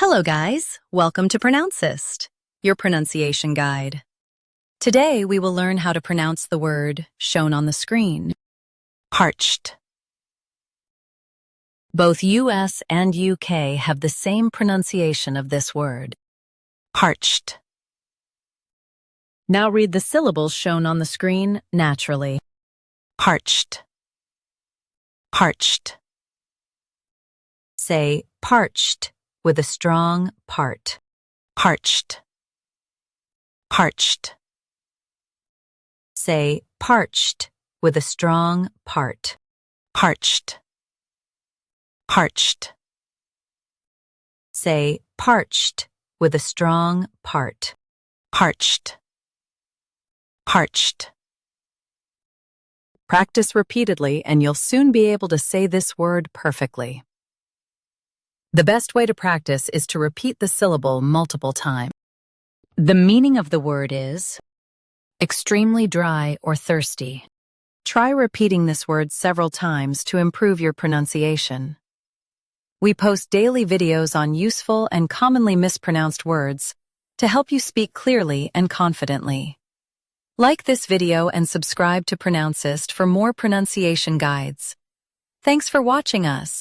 Hello guys, welcome to Pronouncist, your pronunciation guide. Today we will learn how to pronounce the word shown on the screen, parched. Both US and UK have the same pronunciation of this word, parched. Now read the syllables shown on the screen naturally. Parched, parched. Say parched with a strong part. Parched, parched. Say parched with a strong part. Parched, parched. Say parched with a strong part. Parched, parched. Practice repeatedly and you'll soon be able to say this word perfectly. The best way to practice is to repeat the syllable multiple times. The meaning of the word is extremely dry or thirsty. Try repeating this word several times to improve your pronunciation. We post daily videos on useful and commonly mispronounced words to help you speak clearly and confidently. Like this video and subscribe to Pronouncist for more pronunciation guides. Thanks for watching us.